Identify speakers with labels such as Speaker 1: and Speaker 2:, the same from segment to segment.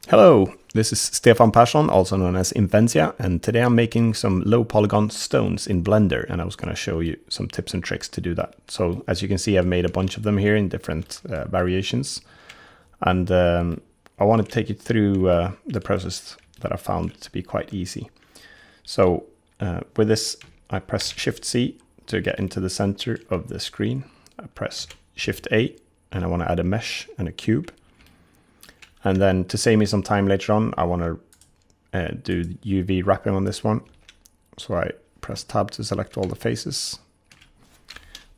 Speaker 1: Hello, this is Stefan Persson, also known as Inventia, and today I'm making some low polygon stones in Blender, and I was going to show you some tips and tricks to do that. So as you can see, I've made a bunch of them here in different variations, and I want to take you through the process that I found to be quite easy. So with this, I press Shift-C to get into the center of the screen. I press Shift-A, and I want to add a mesh and a cube. And then to save me some time later on, I want to do UV wrapping on this one. So I press Tab to select all the faces.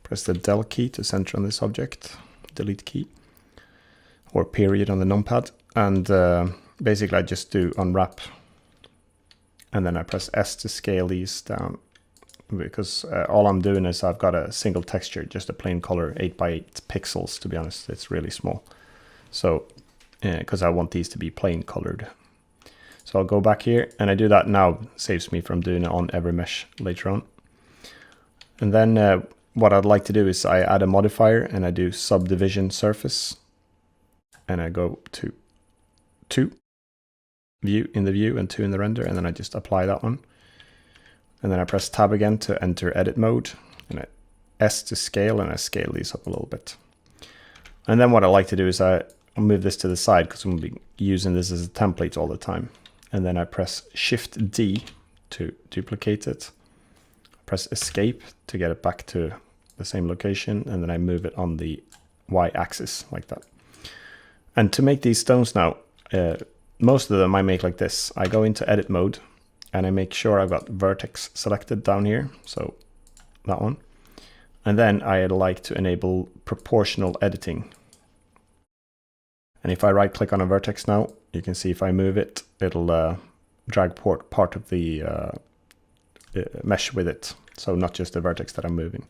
Speaker 1: Press the Del key to center on this object, Delete key, or period on the numpad. And basically I just do unwrap. And then I press S to scale these down, because all I'm doing is I've got a single texture, just a plain color, 8x8 pixels, to be honest. It's really small. So because I want these to be plain colored. So I'll go back here, and I do that now, saves me from doing it on every mesh later on. And then what I'd like to do is I add a modifier, and I do subdivision surface, and I go to 2 view in the view and 2 in the render, and then I just apply that one. And then I press Tab again to enter edit mode, and I S to scale, and I scale these up a little bit. And then what I like to do is I'll move this to the side because I'm going to be using this as a template all the time. And then I press Shift D to duplicate it. Press Escape to get it back to the same location. And then I move it on the Y axis like that. And to make these stones now, most of them I make like this. I go into edit mode and I make sure I've got vertex selected down here. So that one. And then I'd like to enable proportional editing. And if I right click on a vertex now, you can see if I move it, it'll drag part of the mesh with it. So not just the vertex that I'm moving.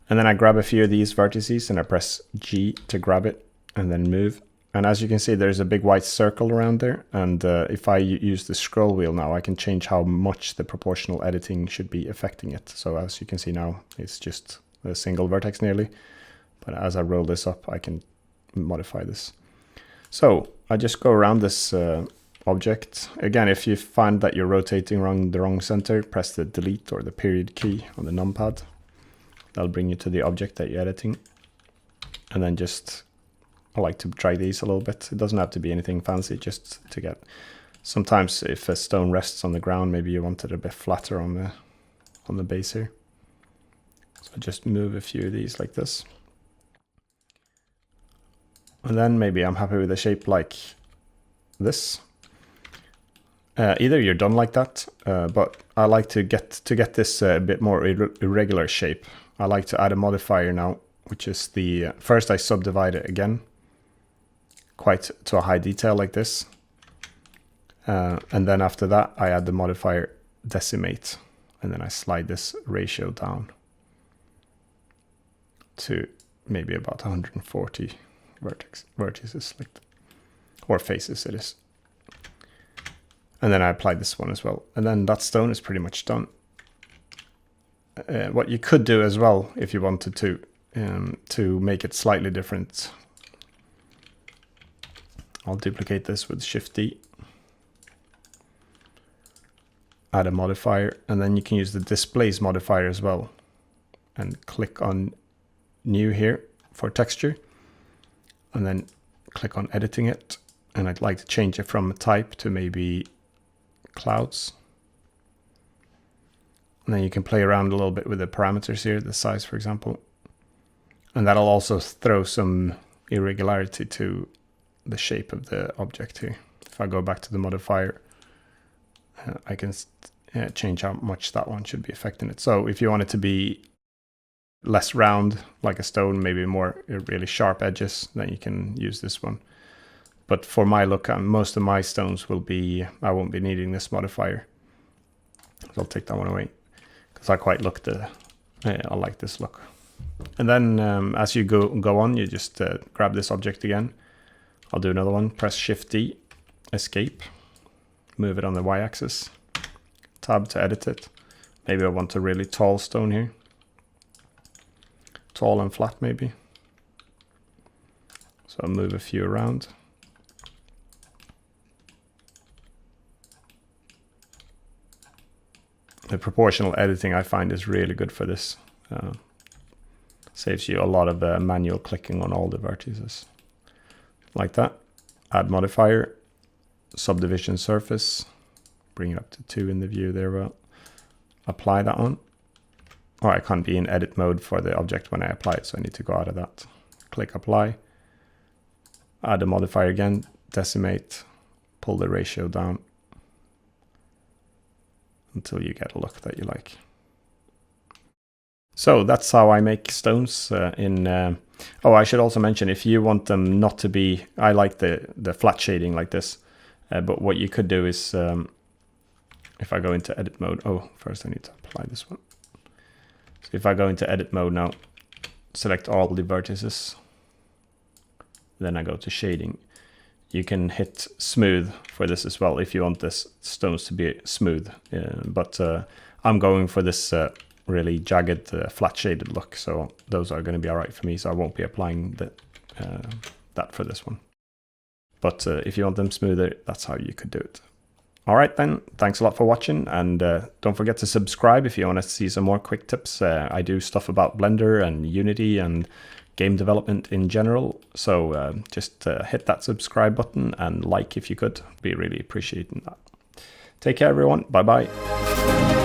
Speaker 1: And then I grab a few of these vertices and I press G to grab it and then move. And as you can see, there's a big white circle around there. And if I use the scroll wheel now, I can change how much the proportional editing should be affecting it. So as you can see now, it's just a single vertex nearly. But as I roll this up, I can modify this. So I just go around this object. Again, if you find that you're rotating around the wrong center, press the delete or the period key on the numpad. That'll bring you to the object that you're editing. And then just, I like to drag these a little bit. It doesn't have to be anything fancy, just to get, sometimes if a stone rests on the ground, maybe you want it a bit flatter on the base here. So just move a few of these like this. And then maybe I'm happy with a shape like this. Either you're done like that, but I like to get this a bit more irregular shape. I like to add a modifier now, which is the first I subdivide it again, quite to a high detail like this. And then after that, I add the modifier decimate, and then I slide this ratio down to maybe about 140. Vertices like that. Or faces it is. And then I apply this one as well. And then that stone is pretty much done. What you could do as well, if you wanted to make it slightly different, I'll duplicate this with Shift D. Add a modifier, and then you can use the displace modifier as well. And click on new here for texture. And then click on editing it. And I'd like to change it from type to maybe clouds. And then you can play around a little bit with the parameters here, the size, for example. And that'll also throw some irregularity to the shape of the object here. If I go back to the modifier, I can change how much that one should be affecting it. So if you want it to be less round like a stone, maybe more really sharp edges, then you can use this one. But for my look, most of my stones will be, I won't be needing this modifier. So I'll take that one away because I quite I like this look. And then as you go on, you just grab this object again. I'll do another one, press Shift D, escape, move it on the Y axis, tab to edit it. Maybe I want a really tall stone here. Tall and flat maybe. So I'll move a few around. The proportional editing I find is really good for this. Saves you a lot of manual clicking on all the vertices. Like that. Add modifier, subdivision surface, bring it up to 2 in the view there. Well, apply that on. Oh, I can't be in edit mode for the object when I apply it, so I need to go out of that. Click apply. Add a modifier again, decimate, pull the ratio down until you get a look that you like. So that's how I make stones oh, I should also mention, if you want them not to be, I like the flat shading like this, but what you could do is, if I go into edit mode, oh, first I need to apply this one. So if I go into edit mode now, select all the vertices, then I go to shading. You can hit smooth for this as well if you want this stones to be smooth, but I'm going for this really jagged, flat shaded look, so those are going to be all right for me, so I won't be applying that for this one. But if you want them smoother, that's how you could do it. All right then, thanks a lot for watching, and don't forget to subscribe if you want to see some more quick tips. I do stuff about Blender and Unity and game development in general, so just hit that subscribe button and like if you could. Be really appreciating that. Take care everyone, bye bye.